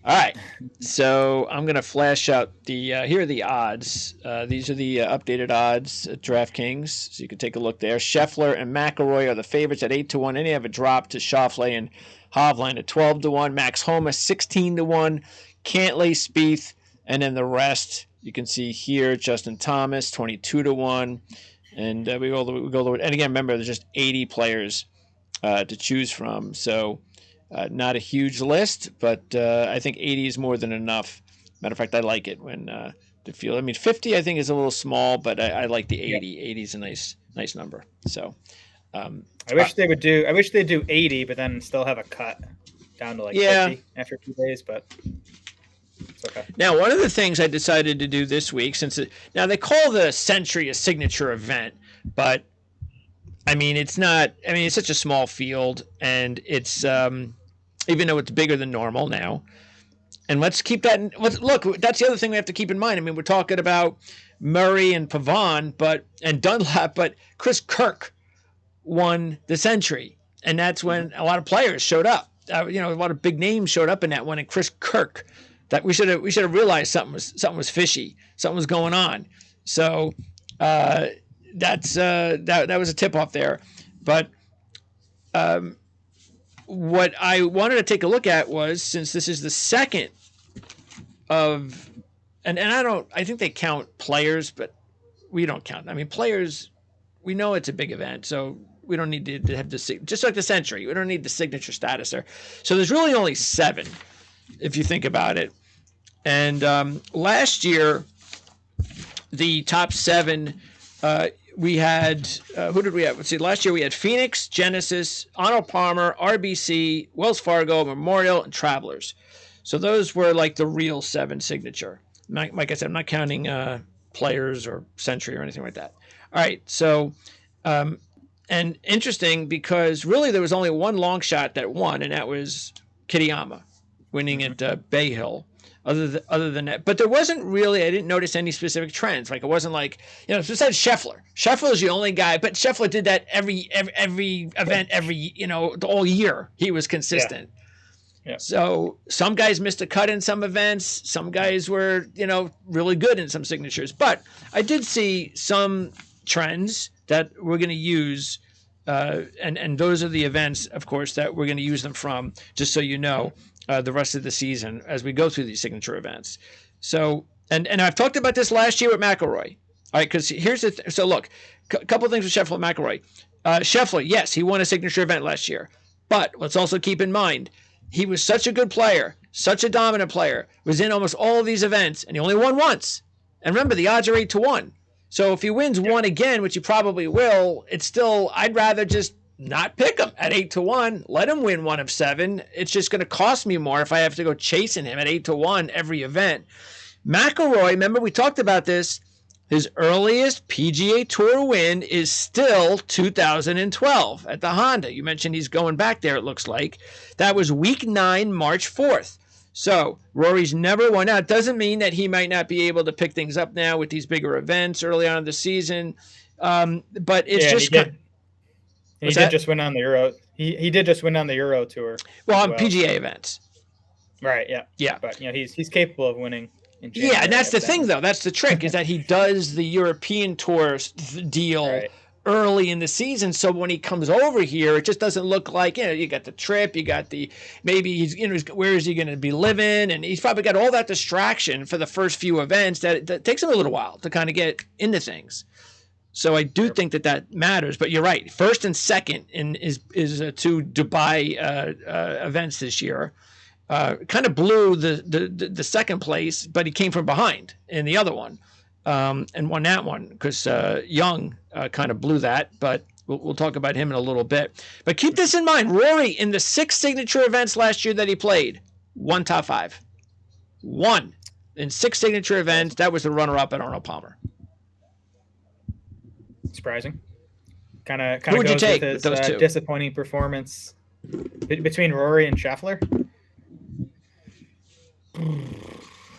All right. So I'm going to flash out here are the odds. These are the updated odds at DraftKings. So you can take a look there. Scheffler and McIlroy are the favorites at 8-1. And you have a drop to Schauffele and Hovland at 12-1. Max Homa 16-1. Cantlay, Spieth, and then the rest you can see here. Justin Thomas 22-1. And and again, remember, there's just 80 players to choose from. So not a huge list, but I think 80 is more than enough. Matter of fact, I like it when to feel. I mean, 50 I think is a little small, but I like the 80. Yep. 80 is a nice number. So I wish they would do. I wish they'd do 80, but then still have a cut down to 50 after 2 days. But it's okay. Now, one of the things I decided to do this week, now they call the Century a signature event, but I mean, it's not. I mean, it's such a small field, and it's even though it's bigger than normal now. And let's keep that. Look, that's the other thing we have to keep in mind. I mean, we're talking about Murray and Pavon, and Dunlap, but Chris Kirk won the Century, and that's when a lot of players showed up. A lot of big names showed up in that one, and Chris Kirk. That we should have realized something was fishy. Something was going on. So that's that was a tip off there. But what I wanted to take a look at was, since this is the second of, and I think they count players, but we don't count. I mean, players, we know it's a big event, so we don't need to have just like the Century. We don't need the signature status there. So there's really only 7, if you think about it. And last year, the top 7, we had, who did we have? Let's see, last year we had Phoenix, Genesis, Arnold Palmer, RBC, Wells Fargo, Memorial, and Travelers. So those were like the real 7 signature. Like I said, I'm not counting players or Century or anything like that. All right, so, and interesting because really there was only one long shot that won, and that was Kitayama winning at Bay Hill. Other than that, but there wasn't really. I didn't notice any specific trends. Like it wasn't like besides Scheffler. Scheffler is the only guy, but Scheffler did that every event, the whole year he was consistent. Yeah. So some guys missed a cut in some events. Some guys were really good in some signatures. But I did see some trends that we're going to use, and those are the events, of course, that we're going to use them from. Just so you know. The rest of the season as we go through these signature events. So, and I've talked about this last year with McIlroy. All right, because here's the so look, a couple of things with Scheffler and McIlroy. Scheffler, yes, he won a signature event last year, but let's also keep in mind he was such a good player, such a dominant player, was in almost all of these events, and he only won once. And remember, the odds are 8-1. So if he wins one again, which he probably will, it's still. I'd rather just not pick him at 8-1. Let him win 1 of 7. It's just going to cost me more if I have to go chasing him at 8-1 every event. McIlroy, remember we talked about this. His earliest PGA Tour win is still 2012 at the Honda. You mentioned he's going back there, it looks like. That was week 9, March 4th. So Rory's never won. Now, it doesn't mean that he might not be able to pick things up now with these bigger events early on in the season. But it's just... He did just win on the Euro. He did just win on the Euro Tour. Well, on PGA events. Right, yeah. Yeah. But, he's capable of winning. Yeah, and that's the thing, though. That's the trick, is that he does the European Tour deal early in the season. So when he comes over here, it just doesn't look like, you got the trip, you got maybe he's, where is he going to be living? And he's probably got all that distraction for the first few events that takes him a little while to kind of get into things. So I do think that matters, but you're right. First and second is 2 Dubai events this year. Kind of blew the second place, but he came from behind in the other one and won that one because Young kind of blew that. But we'll talk about him in a little bit. But keep this in mind: Rory, in the 6 signature events last year that he played, won top 5. Won in 6 signature events. That was the runner-up at Arnold Palmer. Surprising. Kind of goes with his disappointing performance between Rory and Scheffler.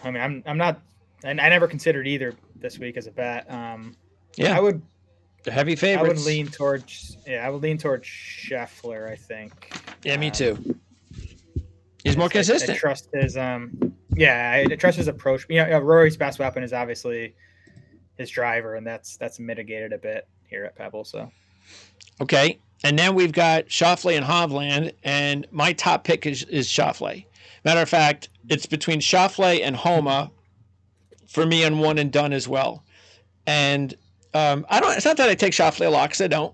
I mean, I'm not, and I never considered either this week as a bet. I would the heavy favorites. I would lean towards Scheffler, I think. Yeah, me too. He's more I consistent. trust his I trust his approach. Rory's best weapon is obviously his driver, and that's mitigated a bit here at Pebble. So okay, and then we've got Schauffele and Hovland, and my top pick is Schauffele. Matter of fact, it's between Schauffele and Homa for me on one and done as well. And I don't. It's not that I take Schauffele a lot because I don't.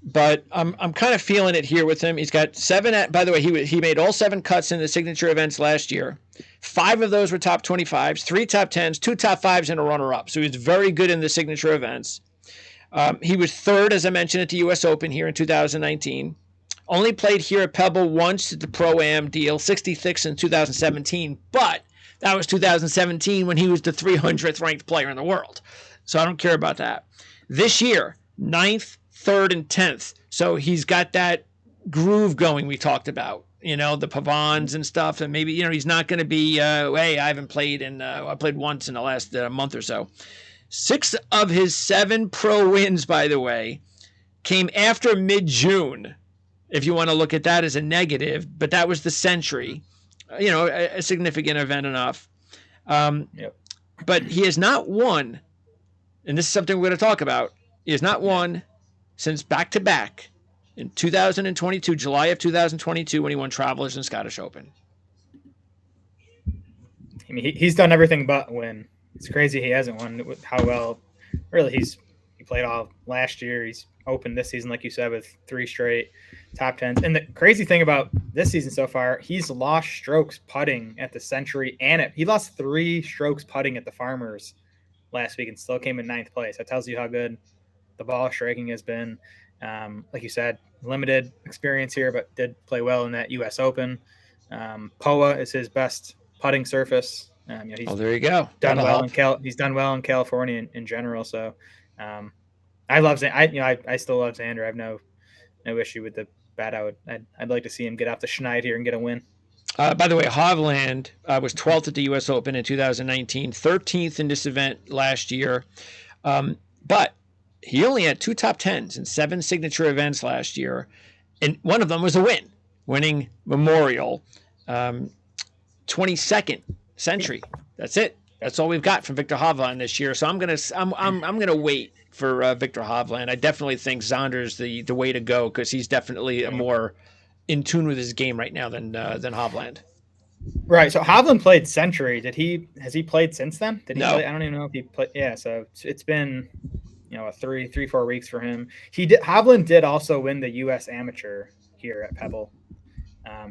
But I'm kind of feeling it here with him. He's got 7. By the way, he made all 7 cuts in the signature events last year. 5 of those were top 25s, 3 top 10s, 2 top 5s, and a runner-up. So he's very good in the signature events. He was 3rd, as I mentioned, at the U.S. Open here in 2019. Only played here at Pebble once at the Pro-Am deal, 66th in 2017. But that was 2017 when he was the 300th ranked player in the world. So I don't care about that. This year, 9th, 3rd, and 10th. So he's got that groove going we talked about, the pavons and stuff. And maybe, he's not going to be, hey, I haven't played I played once in the last month or so. 6 of his 7 pro wins, by the way, came after mid-June, if you want to look at that as a negative. But that was the Century, a significant event enough. Yep. But he has not won, and this is something we're going to talk about. He has not won since back-to-back in 2022, July of 2022, when he won Travelers and Scottish Open. I mean, he's done everything but win. It's crazy he hasn't won. How well, really, he played all last year. He's opened this season, like you said, with 3 straight top 10s. And the crazy thing about this season so far, he's lost strokes putting at the Century, and he lost 3 strokes putting at the Farmers last week and still came in 9th place. That tells you how good the ball striking has been. Like you said, limited experience here, but did play well in that U.S. Open. POA is his best putting surface. There you go. Done well he's done well in California in general. So I love I still love Xander. I have no issue with the bet. I'd like to see him get off the schneid here and get a win. By the way, Hovland was 12th at the U.S. Open in 2019, 13th in this event last year. But he only had 2 top 10s in 7 signature events last year, and one of them was a win, winning Memorial, 22nd Century. That's it. That's all we've got from Victor Hovland this year. So I'm gonna wait for Victor Hovland. I definitely think Zonder's the way to go because he's definitely more in tune with his game right now than Hovland. Right. So Hovland played Century. Has he played since then? No. I don't even know if he played. Yeah. So it's been, 4 weeks for him. Hovland did also win the U.S. Amateur here at Pebble.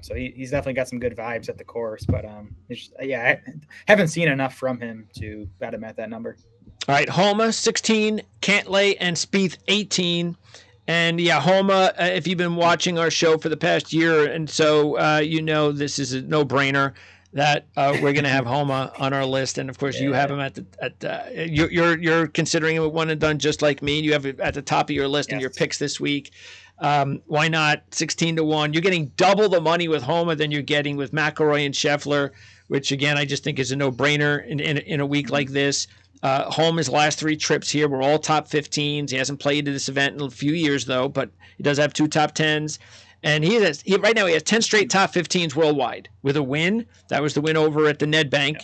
So he's definitely got some good vibes at the course, but I haven't seen enough from him to bet him at that number. All right, Homa 16, Cantlay and Spieth 18, and Homa. If you've been watching our show for the past year, and so this is a no-brainer that we're going to have Homa on our list, and of course you have him you're considering him a one and done just like me. You have it at the top of your list in your picks this week. Why not 16-1? You're getting double the money with Homa than you're getting with McIlroy and Scheffler, which again I just think is a no-brainer in a week like this. Homa's last 3 trips here were all top 15s. He hasn't played in this event in a few years though, but he does have 2 top 10s. And right now he has 10 straight top 15s worldwide with a win. That was the win over at the Nedbank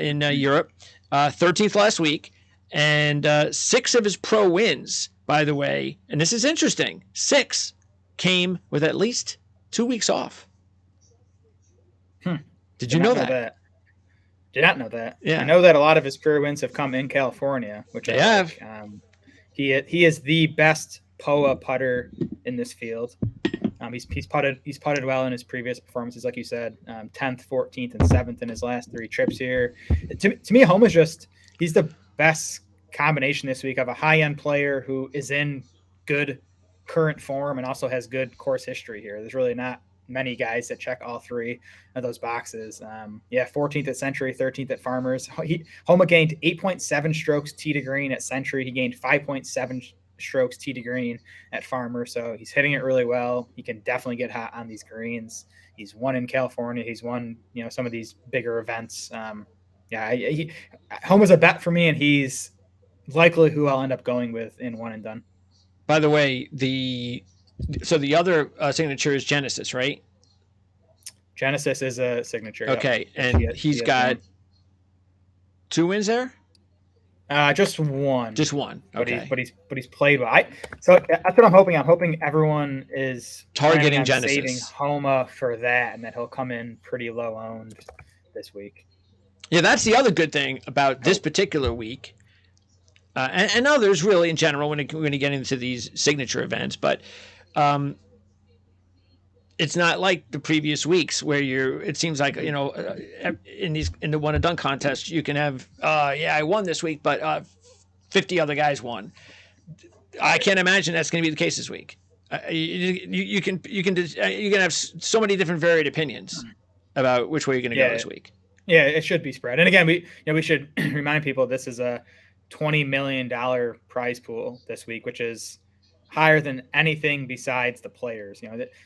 in Europe. 13th last week. And 6 of his pro wins, by the way, and this is interesting, 6 came with at least 2 weeks off. Did you know that? Did not know that. Yeah. I know that a lot of his career wins have come in California, which they have. He is the best POA putter in this field. He's putted well in his previous performances, like you said, 10th, 14th, and 7th in his last 3 trips here. To me, Homa's he's the best combination this week of a high-end player who is in good current form and also has good course history here. There's really not many guys that check all 3 of those boxes. 14th at Century, 13th at Farmers. Homa gained 8.7 strokes tee to green at Century. He gained 5.7 strokes tee to green at Farmers. So he's hitting it really well. He can definitely get hot on these greens. He's won in California. He's won, some of ththese bigger events. Homa's a bet for me, and he's likely who I'll end up going with in one and done. By the way, the other signature is Genesis, right? Genesis is a signature. Okay, Yep. and he's got 2 wins there. Just one. Just one. Okay. But he's played well. So that's what I'm hoping. I'm hoping everyone is targeting Genesis, saving Homa for that, and that he'll come in pretty low owned this week. Yeah, that's the other good thing about this particular week, and others really in general when you get into these signature events. But it's not like the previous weeks where it seems like, in the one and done contest you can have I won this week, but 50 other guys won. I can't imagine that's going to be the case this week. You can have so many different varied opinions about which way you're going to go this week. Yeah, it should be spread. And again, we should remind people this is a $20 million prize pool this week, which is higher than anything besides the players.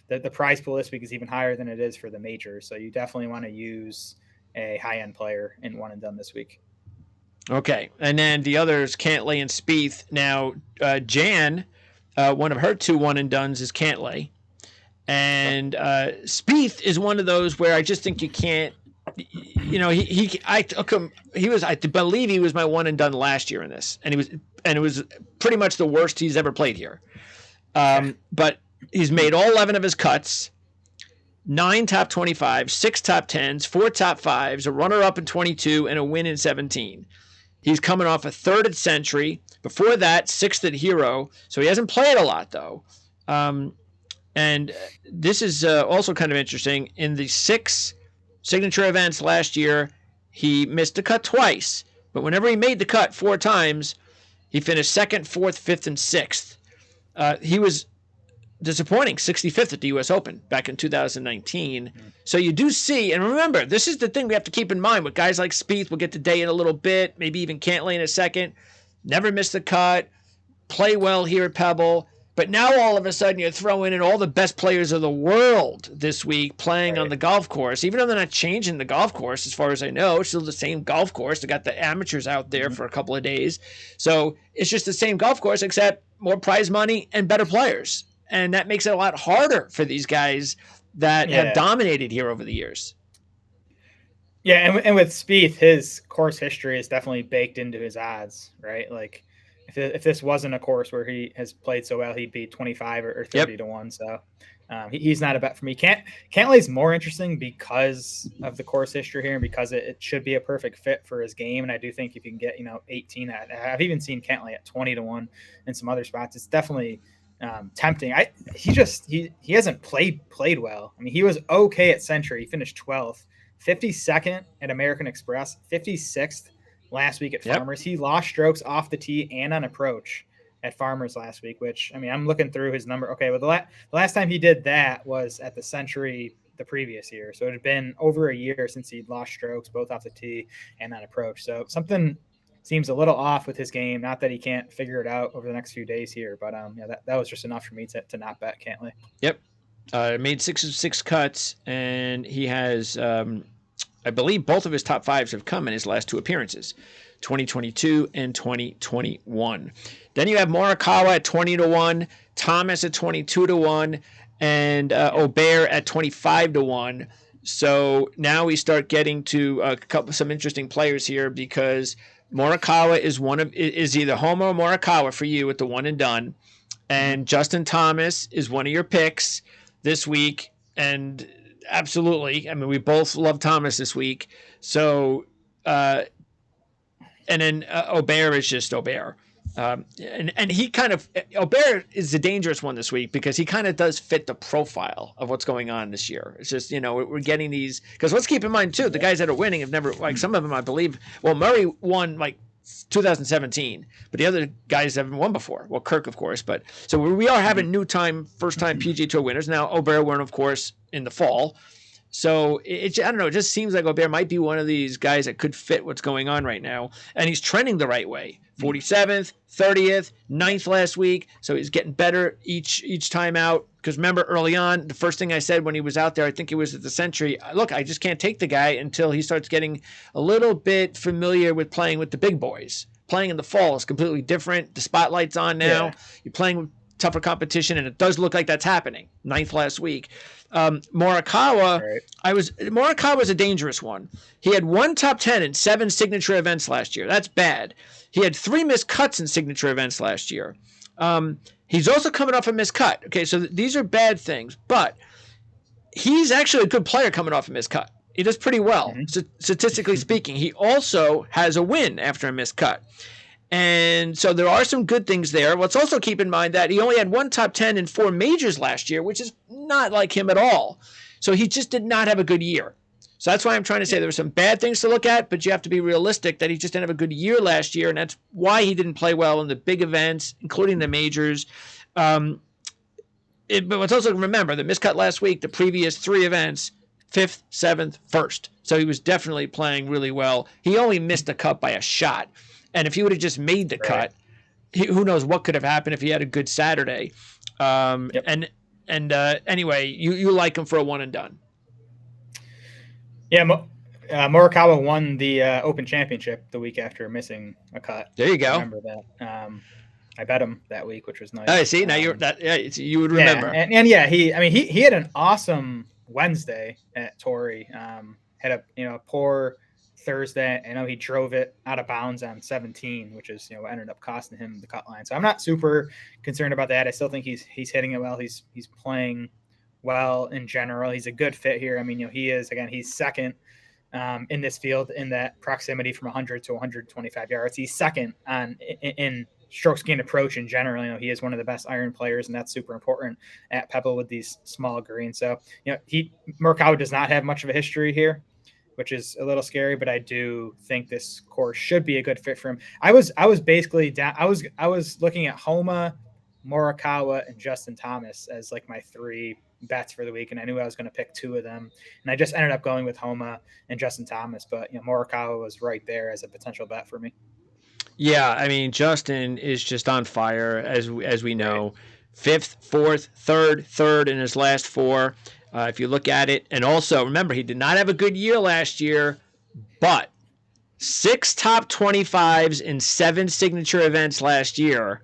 The prize pool this week is even higher than it is for the majors. So you definitely want to use a high-end player in one and done this week. Okay. And then the others, Cantlay and Spieth. Now, Jan, one of her 2 one and dones is Cantlay. And Spieth is one of those where I just think you can't, I took him, I believe he was my one and done last year in this. And it was pretty much the worst he's ever played here. But he's made all 11 of his cuts, 9 top 25, 6 top 10s, 4 top 5s, a runner-up in 22, and a win in 17. He's coming off a 3rd at Century. Before that, 6th at Hero. So he hasn't played a lot, though. And this is also kind of interesting. In the 6 signature events last year, he missed the cut twice. But whenever he made the cut 4 times, he finished 2nd, 4th, 5th, and 6th. He was disappointing 65th at the U.S. Open back in 2019. So you do see, and remember, this is the thing we have to keep in mind with guys like Spieth. We'll get to Day in a little bit, maybe even Cantlay in a second. Never miss the cut, play well here at Pebble. But now all of a sudden you're throwing in all the best players of the world this week playing on the golf course. Even though they're not changing the golf course, as far as I know, it's still the same golf course. They got the amateurs out there for a couple of days. So it's just the same golf course, except more prize money and better players. And that makes it a lot harder for these guys that have dominated here over the years. Yeah, and with Spieth, his course history is definitely baked into his odds, right? Like, if this wasn't a course where he has played so well, he'd be 25 or 30 to 1. So he's not a bet for me. Cantlay's more interesting because of the course history here and because it should be a perfect fit for his game. And I do think if you can get 18 I've even seen Cantlay at 20 to 1 in some other spots. It's definitely tempting. He hasn't played well. I mean, he was okay at Century. He finished 12th, 52nd at American Express, 56th last week at Farmers. He lost strokes off the tee and on approach at Farmers last week, which, I mean, I'm looking through his number. Okay, well, the last time he did that was at the Century the previous year. So it had been over a year since he'd lost strokes both off the tee and on approach. So something seems a little off with his game. Not that he can't figure it out over the next few days here, but that was just enough for me to not bet Cantlay. Yep. Made 6 of 6 cuts, and he has I believe both of his top 5s have come in his last 2 appearances, 2022 and 2021. Then you have Morikawa at 20 to 1, Thomas at 22 to 1, and Aubert at 25 to 1. So now we start getting to some interesting players here because Morikawa is either Homa or Morikawa for you at the one and done, and Justin Thomas is one of your picks this week, and absolutely. I mean, we both love Thomas this week. So, and then Aubert is just Aubert. And he kind of, Aubert is the dangerous one this week because he kind of does fit the profile of what's going on this year. It's just, we're getting these, because let's keep in mind too, the guys that are winning have never, like some of them, I believe, well, Murray won like 2017, but the other guys haven't won before. Well, Kirk, of course, but so we are having first time PGA Tour winners. Now, Aubert won, of course, in the fall. So I don't know. It just seems like Aubert might be one of these guys that could fit what's going on right now. And he's trending the right way. 47th, 30th, 9th last week. So he's getting better each time out. Because remember early on, the first thing I said when he was out there, I think it was at the Century, look, I just can't take the guy until he starts getting a little bit familiar with playing with the big boys. Playing in the fall is completely different. The spotlight's on now. Yeah. You're playing with tougher competition, and it does look like that's happening. 9th last week. Morikawa, Right. Morikawa was a dangerous one. He had 1 top 10 in 7 signature events last year. That's bad. He had 3 missed cuts in signature events last year. He's also coming off a missed cut. Okay, so these are bad things, but he's actually a good player coming off a missed cut. He does pretty well, statistically speaking. He also has a win after a missed cut. And so there are some good things there. Let's also keep in mind that he only had 1 top 10 in 4 majors last year, which is not like him at all. So he just did not have a good year. So that's why I'm trying to say there were some bad things to look at, but you have to be realistic that he just didn't have a good year last year, and that's why he didn't play well in the big events, including the majors. But let's also remember the miscut last week, the previous 3 events, 5th, 7th, 1st. So he was definitely playing really well. He only missed the cut by a shot. And if he would have just made the cut, who knows what could have happened if he had a good Saturday. And anyway, you like him for a one and done. Yeah, Morikawa won the Open Championship the week after missing a cut. There you go. I remember that. I bet him that week, which was nice. I see. Now you would remember. Yeah, he had an awesome Wednesday at Torrey. Had a poor Thursday. I know he drove it out of bounds on 17, which is what ended up costing him the cut line. So I'm not super concerned about that. I still think he's hitting it well. He's playing well in general. He's a good fit here. I mean, he is, again, he's second in this field in that proximity from 100 to 125 yards. He's second in strokes gained approach in general. He is one of the best iron players, and that's super important at Pebble with these small greens. So, Morikawa does not have much of a history here, which is a little scary, but I do think this course should be a good fit for him. I was basically down. I was looking at Homa, Morikawa, and Justin Thomas as like my 3 bets for the week, and I knew I was going to pick 2 of them, and I just ended up going with Homa and Justin Thomas. But Morikawa was right there as a potential bet for me. Yeah, I mean, Justin is just on fire, as we know. 5th, 4th, 3rd in his last 4. If you look at it, and also remember, he did not have a good year last year, but 6 top 25s in 7 signature events last year,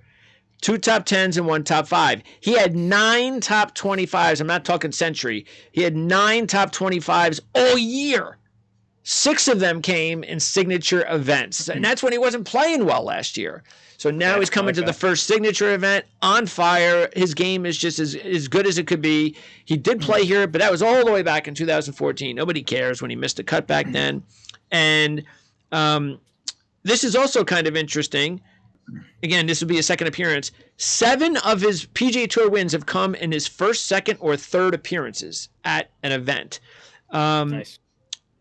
2 top 10s and 1 top 5. He had 9 top 25s. I'm not talking century. He had 9 top 25s all year. 6 of them came in signature events, and that's when he wasn't playing well last year. So now he's coming to the first signature event on fire. His game is just as good as it could be. He did play here, but that was all the way back in 2014. Nobody cares when he missed a cut back then. And this is also kind of interesting. Again, this would be a second appearance. 7 of his PGA Tour wins have come in his first, second, or third appearances at an event. Nice.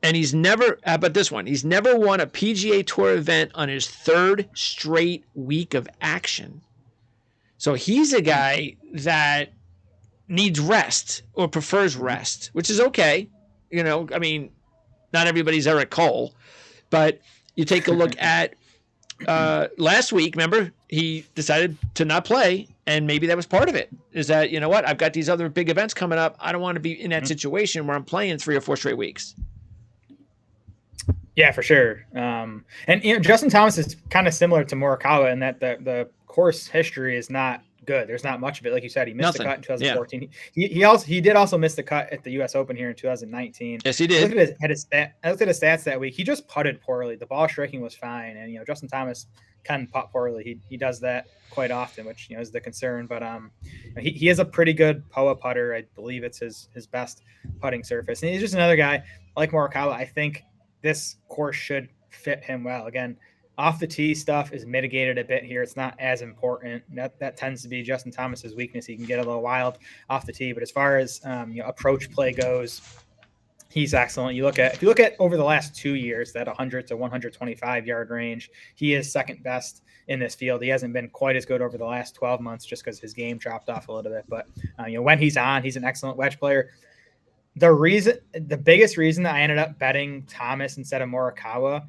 And he's never, how about this one? He's never won a PGA Tour event on his 3rd straight week of action. So he's a guy that needs rest or prefers rest, which is okay. I mean, not everybody's Eric Cole, but you take a look at last week, remember, he decided to not play, and maybe that was part of it, is that, what, I've got these other big events coming up. I don't want to be in that situation where I'm playing 3 or 4 straight weeks. Yeah, for sure. And Justin Thomas is kind of similar to Morikawa in that the course history is not good. There's not much of it. Like you said, he missed the cut in 2014. Yeah. He did also miss the cut at the U.S. Open here in 2019. Yes, he did. I looked at his stats that week. He just putted poorly. The ball striking was fine, and Justin Thomas can putt poorly. He does that quite often, which is the concern. But he is a pretty good POA putter. I believe it's his best putting surface, and he's just another guy like Morikawa. I think this course should fit him well. Again, off the tee stuff is mitigated a bit here. It's not as important. That tends to be Justin Thomas's weakness. He can get a little wild off the tee, but as far as approach play goes, he's excellent. If you look at over the last 2 years, that 100 to 125 yard range, he is second best in this field. He hasn't been quite as good over the last 12 months just because his game dropped off a little bit. But when he's on, he's an excellent wedge player. The biggest reason that I ended up betting Thomas instead of Morikawa,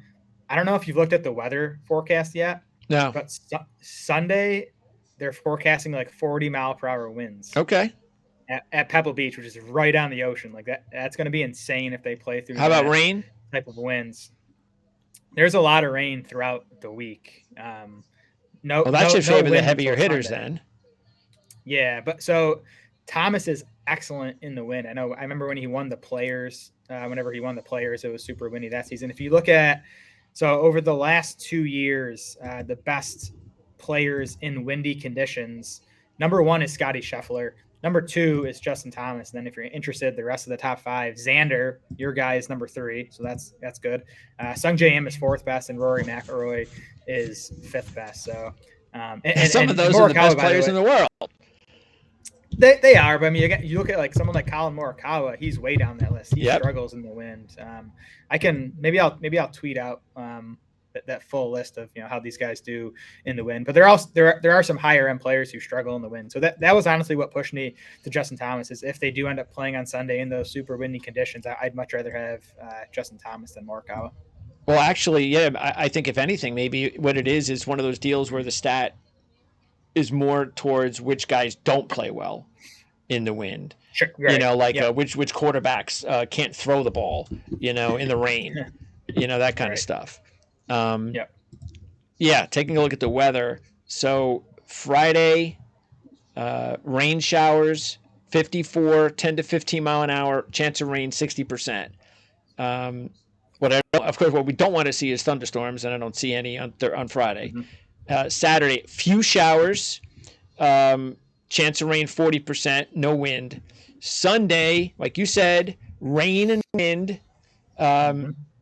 I don't know if you've looked at the weather forecast yet. No. But Sunday, they're forecasting like 40-mile-per-hour winds. Okay. At Pebble Beach, which is right on the ocean. Like that's going to be insane if they play through. How about rain? Type of winds. There's a lot of rain throughout the week. Well, that should favor the heavier hitters then. Yeah, but so Thomas is excellent in the wind. I remember when he won the Players. Whenever he won the Players, it was super windy that season. If you look at over the last 2 years, the best players in windy conditions. Number one is Scotty Scheffler. Number two is Justin Thomas. And then if you're interested, the rest of the top five, Xander, your guy is number three, so that's good. Sung J M is fourth best, and Rory McIlroy is fifth best. So and some of those are the best players in the world. They are, but I mean, you look at like someone like Colin Morikawa, he's way down that list. He struggles in the wind. I'll tweet out that full list of how these guys do in the wind. But there are some higher end players who struggle in the wind. So that was honestly what pushed me to Justin Thomas. Is if they do end up playing on Sunday in those super windy conditions, I'd much rather have Justin Thomas than Morikawa. Well, actually, yeah, I think if anything, maybe what it is one of those deals where the stat is more towards which guys don't play well in the wind. Sure, right. Which quarterbacks can't throw the ball, in the rain, that kind of stuff. Yeah, taking a look at the weather. So Friday, rain showers, 54, 10 to 15 mile an hour, chance of rain, 60%. Of course, what we don't want to see is thunderstorms, and I don't see any on Friday. Mm-hmm. Saturday, few showers, chance of rain 40%, no wind. Sunday, like you said, rain and wind,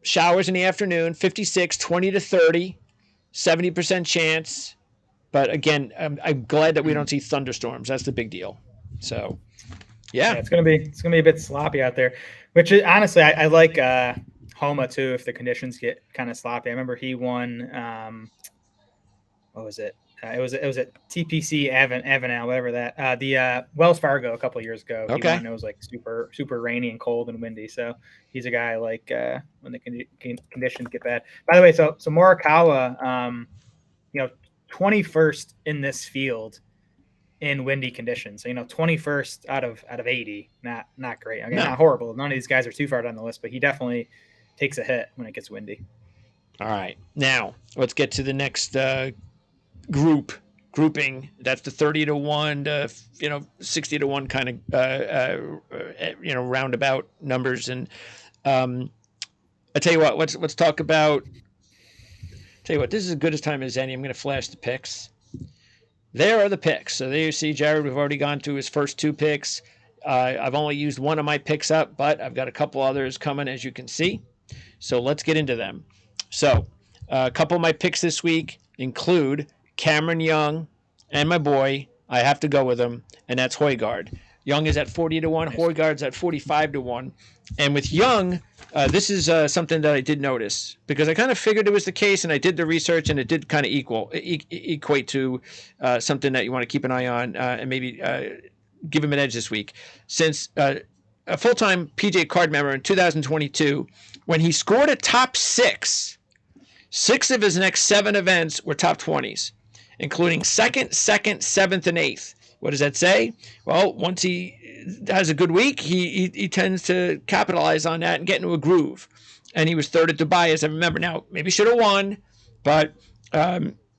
showers in the afternoon, 56, 20 to 30, 70% chance. But again, I'm glad that we don't see thunderstorms. That's the big deal. So, yeah it's gonna be a bit sloppy out there. Which is, honestly, I like Homa too if the conditions get kind of sloppy. I remember he won. What was it? It was at TPC Avenel, whatever that. The Wells Fargo a couple of years ago. Okay. He won. It was like super rainy and cold and windy. So he's a guy like when the conditions get bad. By the way, so Morikawa, 21st in this field in windy conditions. So 21st out of 80, not great. I mean, not horrible. None of these guys are too far down the list, but he definitely takes a hit when it gets windy. All right, now let's get to the next grouping. That's the 30 to 1 to 60 to 1 kind of roundabout numbers. And I tell you what, let's talk about. Tell you what, this is as good a time as any. I'm going to flash the picks. There are the picks. So there you see, Jared. We've already gone to his first two picks. I've only used one of my picks up, but I've got a couple others coming, as you can see. So let's get into them. So a couple of my picks this week include Cameron Young and my boy. I have to go with him, and that's Højgaard. Young is at 40 to 1. Nice. Højgaard's at 45 to 1. And with Young, this is something that I did notice because I kind of figured it was the case, and I did the research, and it did kind of equate to something that you want to keep an eye on and maybe give him an edge this week. Since a full-time PGA card member in 2022, when he scored a top 6 of his next 7 events were top 20s, including second, 7th, and 8th. What does that say? Well, once he has a good week, he tends to capitalize on that and get into a groove. And he was third at Dubai, as I remember. Now, maybe should have won, but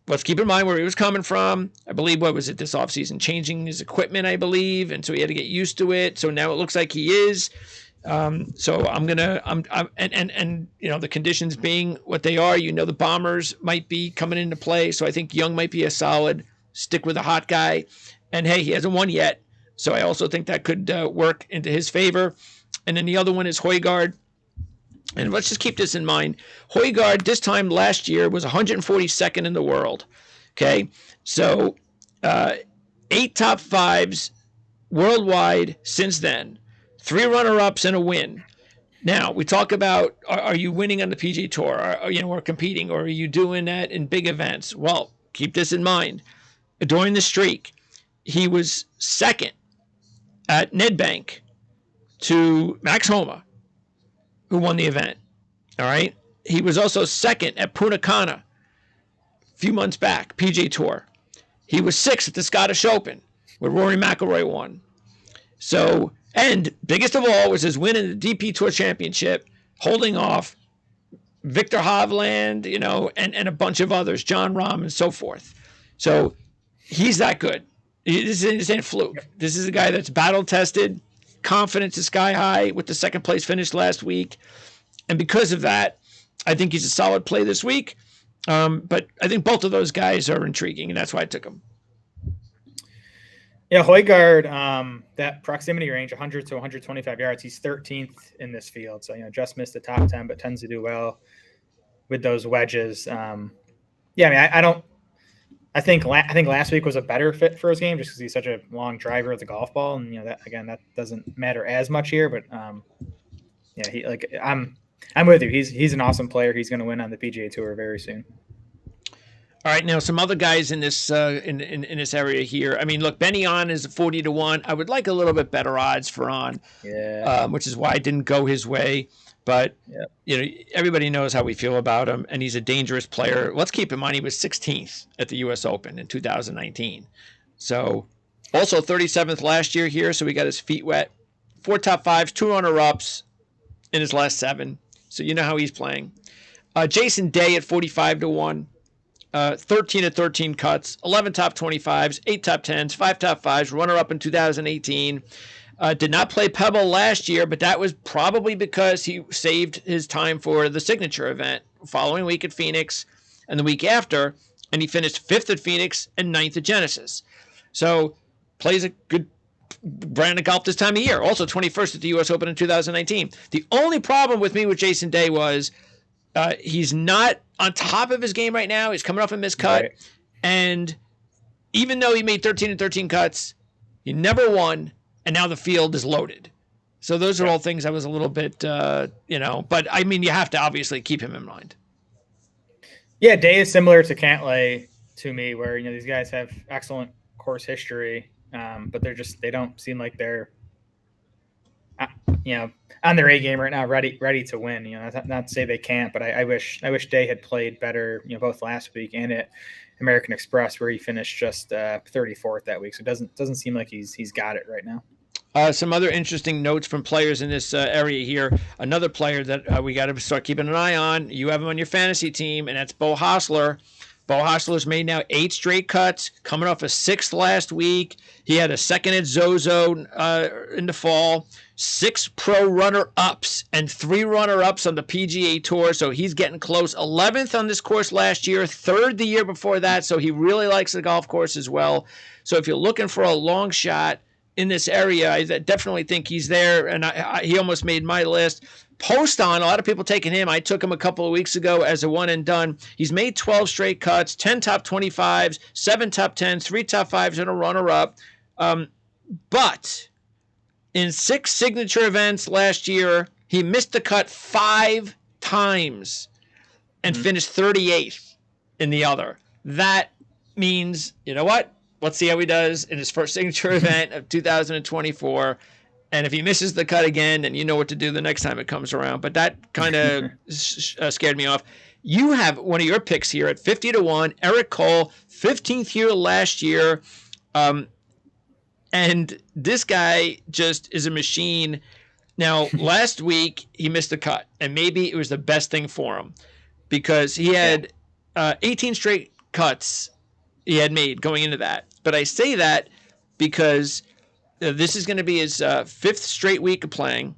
let's keep in mind where he was coming from. I believe, what was it, this offseason? Changing his equipment, I believe, and so he had to get used to it. So now it looks like he is. So I'm the conditions being what they are, the Bombers might be coming into play. So I think Young might be a solid stick with a hot guy. And hey, he hasn't won yet. So I also think that could work into his favor. And then the other one is Højgaard. And let's just keep this in mind. Højgaard, this time last year, was 142nd in the world. Okay. So 8 top 5s worldwide since then. 3 runner-ups and a win. Now, we talk about, are you winning on the PGA Tour? Or competing? Or are you doing that in big events? Well, keep this in mind. During the streak, he was second at Nedbank to Max Homa, who won the event. All right? He was also second at Punta Cana a few months back, PGA Tour. He was 6th at the Scottish Open, where Rory McIlroy won. So, and biggest of all was his win in the DP Tour Championship, holding off Victor Hovland, and a bunch of others, John Rahm and so forth. So he's that good. This isn't fluke. Yep. This is a guy that's battle tested. Confidence is sky high with the second place finish last week. And because of that, I think he's a solid play this week. But I think both of those guys are intriguing, and that's why I took them. Yeah, Højgaard, that proximity range, 100 to 125 yards, he's 13th in this field. So, just missed the top 10, but tends to do well with those wedges. I think last week was a better fit for his game just because he's such a long driver with the golf ball. And, that doesn't matter as much here. But, I'm with you. He's an awesome player. He's going to win on the PGA Tour very soon. All right, now some other guys in this in this area here. I mean, look, Benny On is 40-1. I would like a little bit better odds for On, which is why I didn't go his way. But everybody knows how we feel about him, and he's a dangerous player. Let's keep in mind he was 16th at the U.S. Open in 2019. So, also 37th last year here. So we got his feet wet. 4 top fives, 2 runner-ups in his last 7. So you know how he's playing. Jason Day at 45-1. 13 at 13 cuts, 11 top 25s, 8 top 10s, 5 top 5s, runner-up in 2018. Did not play Pebble last year, but that was probably because he saved his time for the signature event following week at Phoenix and the week after, and he finished 5th at Phoenix and 9th at Genesis. So plays a good brand of golf this time of year. Also 21st at the U.S. Open in 2019. The only problem with me with Jason Day was he's not on top of his game right now. He's coming off a miscut. Right. And even though he made 13 and 13 cuts, he never won. And now the field is loaded. So those are all things I was a little bit, but I mean, you have to obviously keep him in mind. Yeah, Day is similar to Cantlay to me, where, these guys have excellent course history, but they don't seem like they're, on their A game right now, ready to win. Not to say they can't, but I wish Day had played better, both last week and at American Express, where he finished just 34th that week. So it doesn't seem like he's got it right now. Some other interesting notes from players in this area here. Another player that we got to start keeping an eye on. You have him on your fantasy team, and that's Bo Hostler. Bo Hostler's made now 8 straight cuts, coming off a 6th last week. He had a 2nd at Zozo in the fall, 6 pro runner-ups and 3 runner-ups on the PGA Tour, so he's getting close. 11th on this course last year, 3rd the year before that, so he really likes the golf course as well. So if you're looking for a long shot in this area, I definitely think he's there, and he almost made my list. Poston, a lot of people taking him. I took him a couple of weeks ago as a one and done. He's made 12 straight cuts, 10 top 25s, 7 top 10s, 3 top 5s, and a runner-up. But in 6 signature events last year, he missed the cut 5 times and finished 38th in the other. That means, you know what? Let's see how he does in his first signature event of 2024. And if he misses the cut again, then you know what to do the next time it comes around. But that kind of scared me off. You have one of your picks here at 50-1, Eric Cole, 15th year last year. And this guy just is a machine. Now, last week, he missed a cut. And maybe it was the best thing for him because he had 18 straight cuts he had made going into that. But I say that because this is going to be his 5th straight week of playing.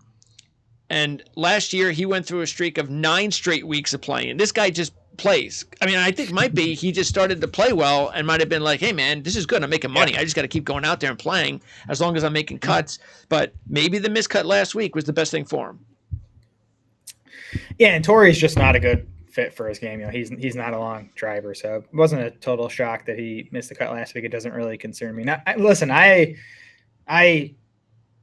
And last year, he went through a streak of 9 straight weeks of playing. And this guy just plays. I mean, I think it might be he just started to play well and might have been like, hey, man, this is good. I'm making money. I just got to keep going out there and playing as long as I'm making cuts. But maybe the miscut last week was the best thing for him. Yeah, and Torrey's just not a good fit for his game. He's not a long driver. So it wasn't a total shock that he missed the cut last week. It doesn't really concern me. Now, listen, I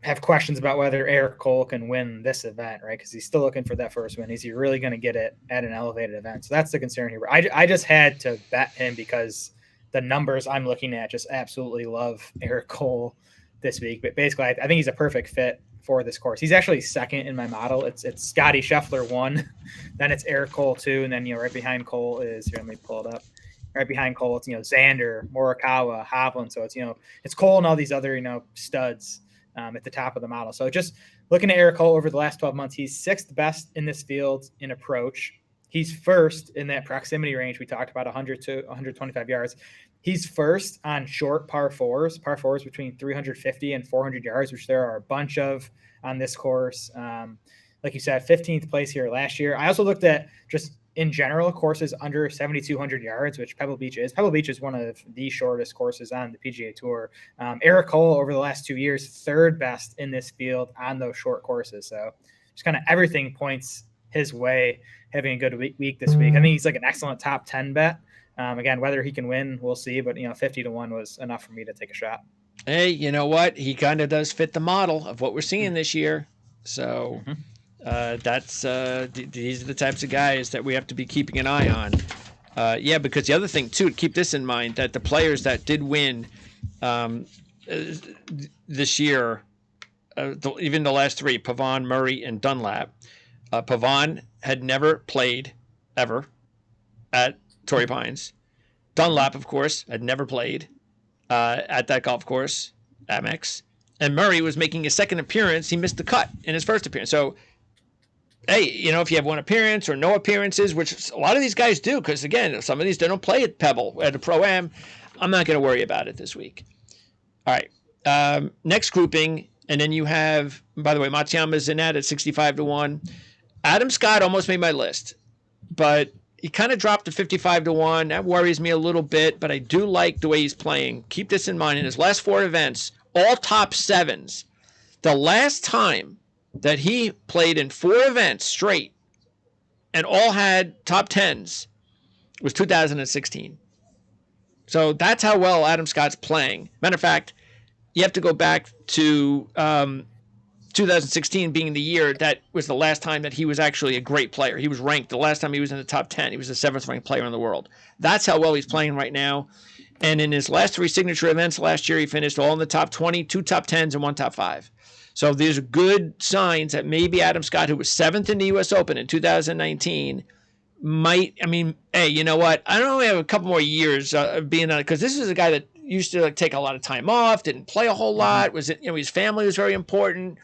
have questions about whether Eric Cole can win this event, right? Because he's still looking for that first win. Is he really going to get it at an elevated event? So that's the concern here. I just had to bet him because the numbers I'm looking at just absolutely love Eric Cole this week. But basically, I think he's a perfect fit for this course. He's actually 2nd in my model. It's Scotty Scheffler 1, then it's Eric Cole 2, and then right behind Cole is here. Let me pull it up. Right behind Cole, it's Xander, Morikawa, Hovland. So it's Cole and all these other studs at the top of the model. So just looking at Eric Cole over the last 12 months, he's 6th best in this field in approach. He's 1st in that proximity range we talked about, 100 to 125 yards. He's first on short par fours between 350 and 400 yards, which there are a bunch of on this course. Like you said, 15th place here last year. I also looked at just in general courses under 7,200 yards, which Pebble Beach is. Pebble Beach is one of the shortest courses on the PGA Tour. Eric Cole, over the last 2 years, third best in this field on those short courses. So just kind of everything points his way, having a good week this week. I think he's like an excellent top 10 bet. Again, whether he can win, we'll see. But 50-1 was enough for me to take a shot. Hey, you know what? He kind of does fit the model of what we're seeing this year. So these are the types of guys that we have to be keeping an eye on. Because the other thing too, keep this in mind, that the players that did win this year, even the last three, Pavon, Murray, and Dunlap. Pavon had never played ever at Torrey Pines. Dunlap, of course, had never played at that golf course, Amex. And Murray was making his second appearance. He missed the cut in his first appearance. So, hey, if you have one appearance or no appearances, which a lot of these guys do, because, again, some of these they don't play at Pebble, at the Pro-Am, I'm not going to worry about it this week. All right. Next grouping, and then you have, by the way, Matsuyama's in that at 65-1. Adam Scott almost made my list, but he kind of dropped to 55-1. That worries me a little bit, but I do like the way he's playing. Keep this in mind. In his last four events, all top sevens. The last time that he played in four events straight and all had top tens was 2016. So that's how well Adam Scott's playing. Matter of fact, you have to go back to 2016 being the year that was the last time that he was actually a great player. He was ranked the last time he was in the top 10. He was the seventh ranked player in the world. That's how well he's playing right now. And in his last three signature events last year, he finished all in the top 20, two top 10s, and one top 5. So these are good signs that maybe Adam Scott, who was seventh in the U.S. Open in 2019, hey, you know what? I don't know, we have a couple more years of being on it, because this is a guy that used to take a lot of time off, didn't play a whole lot. His family was very important.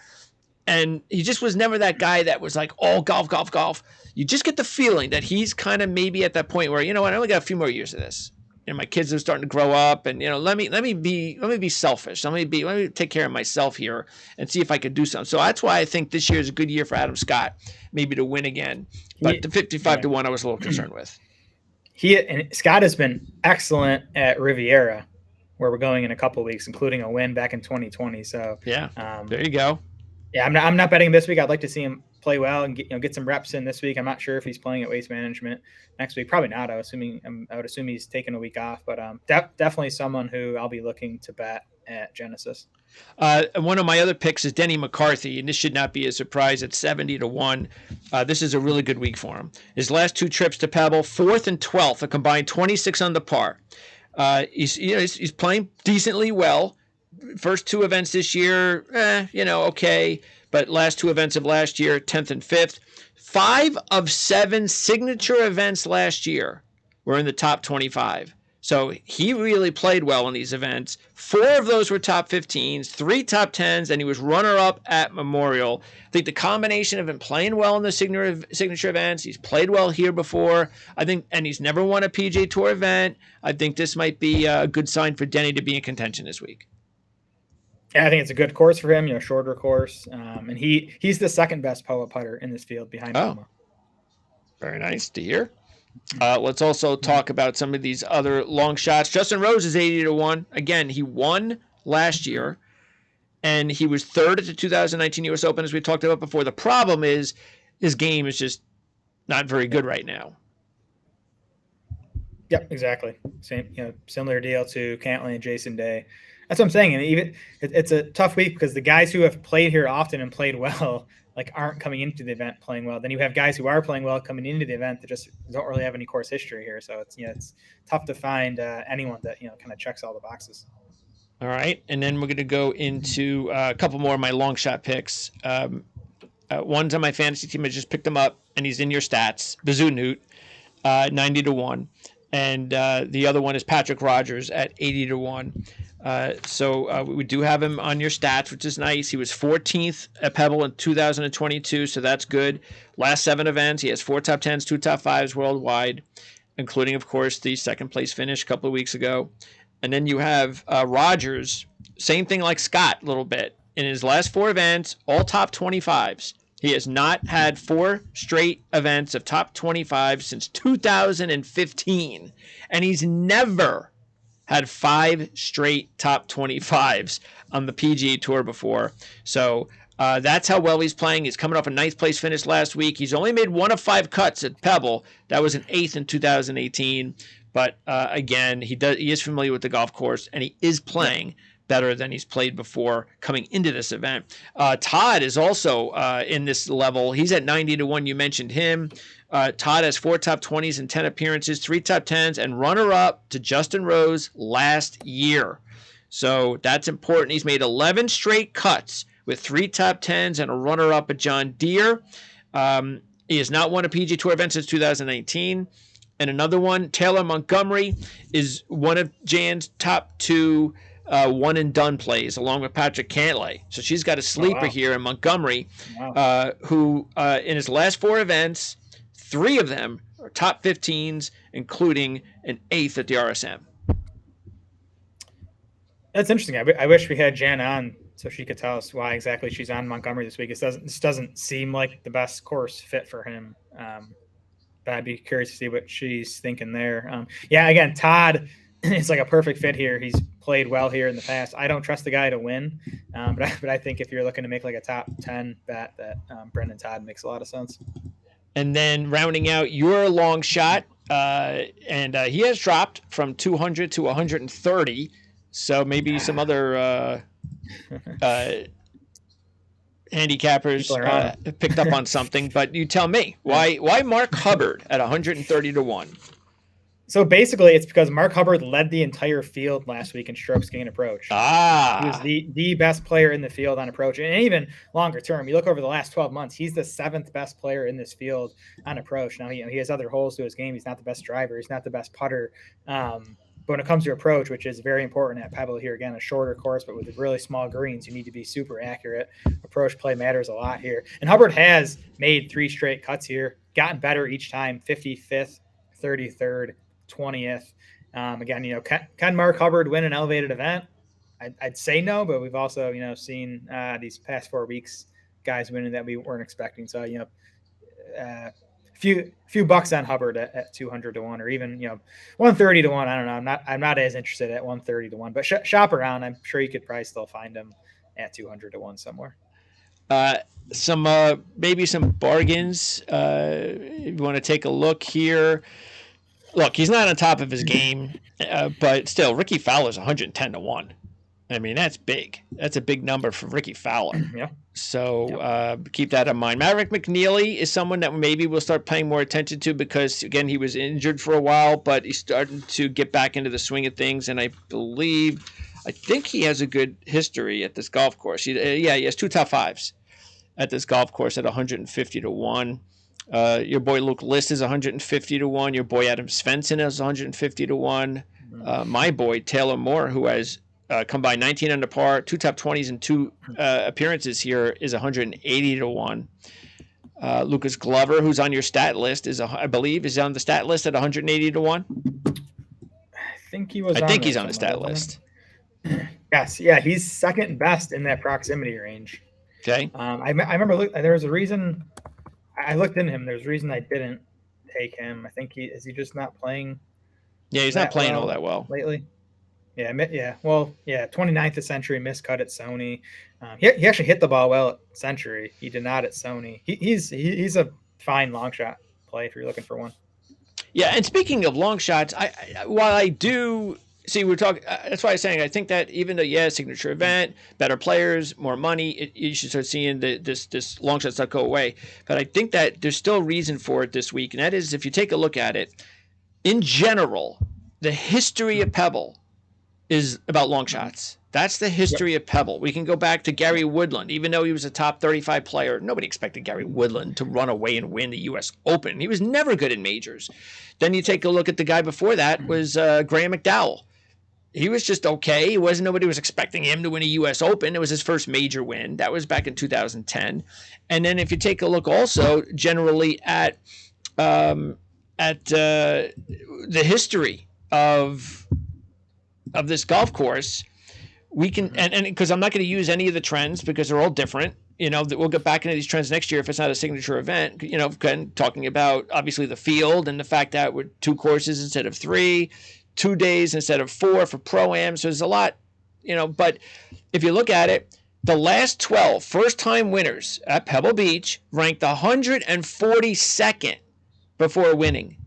And he just was never that guy that was like, oh, golf, golf, golf. You just get the feeling that he's kind of maybe at that point where, you know what, I only got a few more years of this. My kids are starting to grow up, and let me be selfish. Let me take care of myself here and see if I could do something. So that's why I think this year is a good year for Adam Scott, maybe to win again. But the 55-1, I was a little concerned with. Scott has been excellent at Riviera, where we're going in a couple of weeks, including a win back in 2020. So yeah, there you go. Yeah, I'm not betting this week. I'd like to see him play well and get some reps in this week. I'm not sure if he's playing at Waste Management next week. Probably not. I would assume he's taking a week off. But definitely someone who I'll be looking to bet at Genesis. One of my other picks is Denny McCarthy, and this should not be a surprise at 70-1. This is a really good week for him. His last two trips to Pebble, 4th and 12th, a combined 26 under par. He's playing decently well. First two events this year, okay. But last two events of last year, 10th and 5th. 5 of 7 signature events last year were in the top 25. So he really played well in these events. 4 of those were top 15s, 3 top 10s, and he was runner-up at Memorial. I think the combination of him playing well in the signature events, he's played well here before, and he's never won a PGA Tour event. I think this might be a good sign for Denny to be in contention this week. Yeah, I think it's a good course for him, shorter course. And he's the second best POA putter in this field behind Homa. Very nice to hear. Let's also talk about some of these other long shots. Justin Rose is 80-1. Again, he won last year, and he was third at the 2019 U.S. Open, as we talked about before. The problem is his game is just not very good right now. Yep, exactly. Same, similar deal to Cantley and Jason Day. That's what I'm saying. And it's a tough week because the guys who have played here often and played well, aren't coming into the event playing well. Then you have guys who are playing well coming into the event that just don't really have any course history here. So it's tough to find anyone that kind of checks all the boxes. All right, and then we're going to go into a couple more of my long shot picks. One's on my fantasy team. I just picked him up, and he's in your stats. Bazoo Newt, 90-1, and the other one is Patrick Rogers at 80-1. So we do have him on your stats, which is nice. He was 14th at Pebble in 2022, so that's good. Last 7 events, he has 4 top 10s, 2 top 5s worldwide. including, of course, the second place finish a couple of weeks ago. And then you have Rogers, same thing like Scott a little bit. In his last 4 events, all top 25s. He has not had 4 straight events of top 25 since 2015. And he's never had 5 straight top 25s on the PGA Tour before. So that's how well he's playing. He's coming off a 9th place finish last week. He's only made 1 of 5 cuts at Pebble. That was an 8th in 2018. But again, he is familiar with the golf course, and he is playing better than he's played before coming into this event. Todd is also in this level. He's at 90-1. You mentioned him. Todd has 4 top 20s and 10 appearances, 3 top 10s, and runner-up to Justin Rose last year. So that's important. He's made 11 straight cuts with 3 top 10s and a runner-up at John Deere. He has not won a PGA Tour event since 2019. And another one, Taylor Montgomery, is one of Jan's top 2 one-and-done plays, along with Patrick Cantlay. So she's got a sleeper here in Montgomery, who in his last 4 events, 3 of them are top 15s, including an 8th at the RSM. That's interesting. I wish we had Jan on so she could tell us why exactly she's on Montgomery this week. This doesn't seem like the best course fit for him. But I'd be curious to see what she's thinking there. Again, Todd is like a perfect fit here. He's played well here in the past. I don't trust the guy to win, but I think if you're looking to make like a top 10 bet, that Brendan Todd makes a lot of sense. And then rounding out your long shot, and he has dropped from 200 to 130. So maybe some other handicappers picked up on something, but you tell me why Mark Hubbard at 130-1. So basically, it's because Mark Hubbard led the entire field last week in strokes gained approach. He was the best player in the field on approach, and even longer term. You look over the last 12 months, he's the 7th best player in this field on approach. Now he has other holes to his game. He's not the best driver. He's not the best putter. But when it comes to approach, which is very important at Pebble here, again, a shorter course, but with really small greens, you need to be super accurate. Approach play matters a lot here. And Hubbard has made 3 straight cuts here, gotten better each time, 55th, 33rd, 20th. Again, can Mark Hubbard win an elevated event? I'd say no, but we've also, seen these past 4 weeks guys winning that we weren't expecting. So, few bucks on Hubbard at 200-1, or even 130-1. I don't know. I'm not as interested at 130-1, but shop around. I'm sure you could probably still find him at 200-1 somewhere. Maybe some bargains. If you want to take a look here. Look, he's not on top of his game, but still, Ricky Fowler's 110-1. I mean, that's big. That's a big number for Ricky Fowler. Yeah. So keep that in mind. Maverick McNeely is someone that maybe we'll start paying more attention to because, again, he was injured for a while, but he's starting to get back into the swing of things. And I think he has a good history at this golf course. He has 2 top 5s at this golf course at 150-1. Your boy Luke List is 150-1. Your boy Adam Svensson is 150-1. My boy Taylor Moore, who has combined 19 under par, 2 top 20s, and 2 appearances here, is 180-1. Lucas Glover, who's on your stat list, I believe is on the stat list at 180-1. I think he was. I think he's on the stat list. Yes, yeah, he's second best in that proximity range. Okay. I remember there was a reason I looked into him. There's a reason I didn't take him. I think is he just not playing? Yeah, he's not playing all that well lately. Yeah. Well, 29th at Century, miscut at Sony. He actually hit the ball well at Century. He did not at Sony. He's a fine long shot play if you're looking for one. Yeah, and speaking of long shots, while I do see we're talking, that's why I'm saying I think that even though signature event, better players, more money, you should start seeing this long shot stuff go away. But I think that there's still reason for it this week, and that is if you take a look at it, in general, the history of Pebble is about long shots. That's the history of Pebble. We can go back to Gary Woodland. Even though he was a top 35 player, nobody expected Gary Woodland to run away and win the U.S. Open. He was never good in majors. Then you take a look at the guy before that was Graham McDowell. He was just okay. Nobody was expecting him to win a U.S. Open. It was his first major win. That was back in 2010. And then if you take a look also generally at at the history of this golf course, we can, and because I'm not going to use any of the trends because they're all different. We'll get back into these trends next year if it's not a signature event. Again, talking about obviously the field and the fact that we're 2 courses instead of 3, 2 days instead of 4 for pro-am. So there's a lot, but if you look at it, the last 12 first-time winners at Pebble Beach ranked 142nd before winning.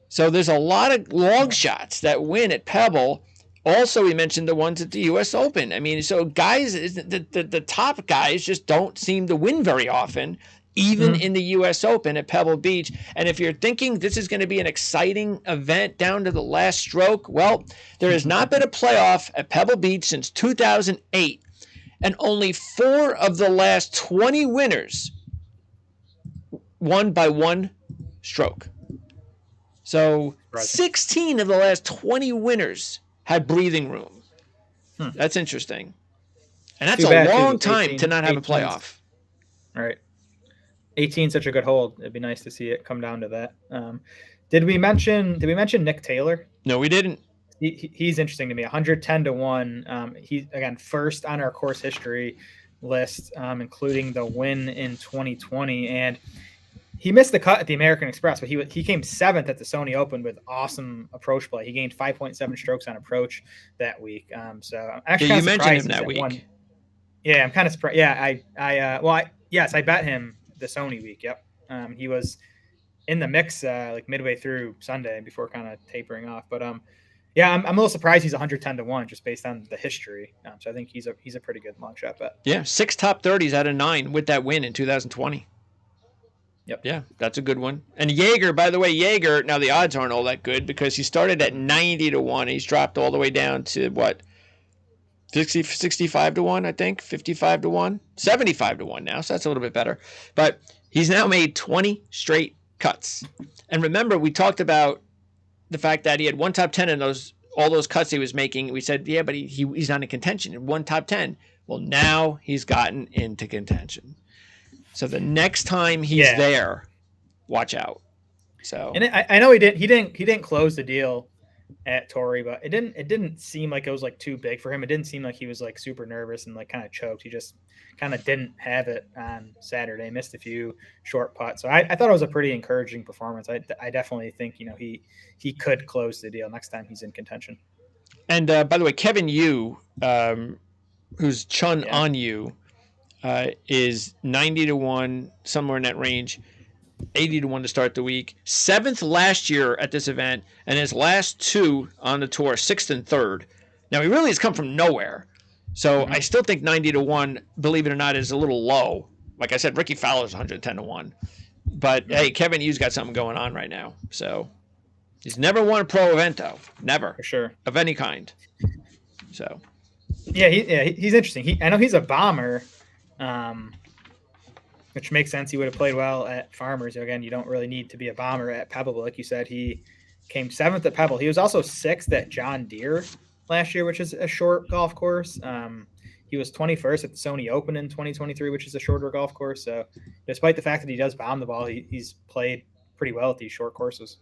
So there's a lot of long shots that win at Pebble. Also, we mentioned the ones at the U.S. Open. I mean, so guys, the top guys just don't seem to win very often, even in the U.S. Open at Pebble Beach. And if you're thinking this is going to be an exciting event down to the last stroke, well, there has not been a playoff at Pebble Beach since 2008. And only 4 of the last 20 winners won by 1 stroke. So 16 of the last 20 winners had breathing room. That's interesting. And that's a long time to not have a playoff. All right. 18 such a good hold. It'd be nice to see it come down to that. Did we mention Nick Taylor? No, we didn't. He's interesting to me. 110-1. He's again first on our course history list, including the win in 2020, and he missed the cut at the American Express, but he came 7th at the Sony Open with awesome approach play. He gained 5.7 strokes on approach that week. So I'm actually you mentioned him that week. Yeah, I'm kind of surprised. Yeah, I bet him the Sony week. Yep, he was in the mix like midway through Sunday before kind of tapering off. But yeah, I'm a little surprised he's 110-1 just based on the history. So I think he's a pretty good long shot bet. Yeah, 6 top 30s out of 9 with that win in 2020. Yep. Yeah, that's a good one. And Jaeger, by the way, now the odds aren't all that good because he started at 90-1. He's dropped all the way down to what? 65-1, I think, 55-1, 75-1 now. So that's a little bit better. But he's now made 20 straight cuts. And remember, we talked about the fact that he had 1 top 10 in all those cuts he was making. We said, yeah, but he's not in contention in 1 top 10. Well, now he's gotten into contention. So the next time he's there, watch out. So, and I know he didn't close the deal at Torrey, but it didn't seem like it was like too big for him. It didn't seem like he was like super nervous and like kind of choked. He just kind of didn't have it on Saturday. Missed a few short putts. So I thought it was a pretty encouraging performance. I definitely think he could close the deal next time he's in contention. And by the way, Kevin Yu, who's Chun on you. Is 90-1, somewhere in that range, 80-1 to start the week. 7th last year at this event, and his last 2 on the tour, 6th and 3rd. Now, he really has come from nowhere. So I still think 90-1, believe it or not, is a little low. Like I said, Ricky Fowler's 110-1. But, hey, Kevin Yu's got something going on right now. So he's never won a pro event, though. Never. For sure. Of any kind. So. Yeah, he's interesting. I know he's a bomber. Which makes sense. He would have played well at Farmers. Again, you don't really need to be a bomber at Pebble, but like you said, he came 7th at Pebble. He was also 6th at John Deere last year, which is a short golf course. He was 21st at the Sony Open in 2023, which is a shorter golf course. So despite the fact that he does bomb the ball, he's played pretty well at these short courses.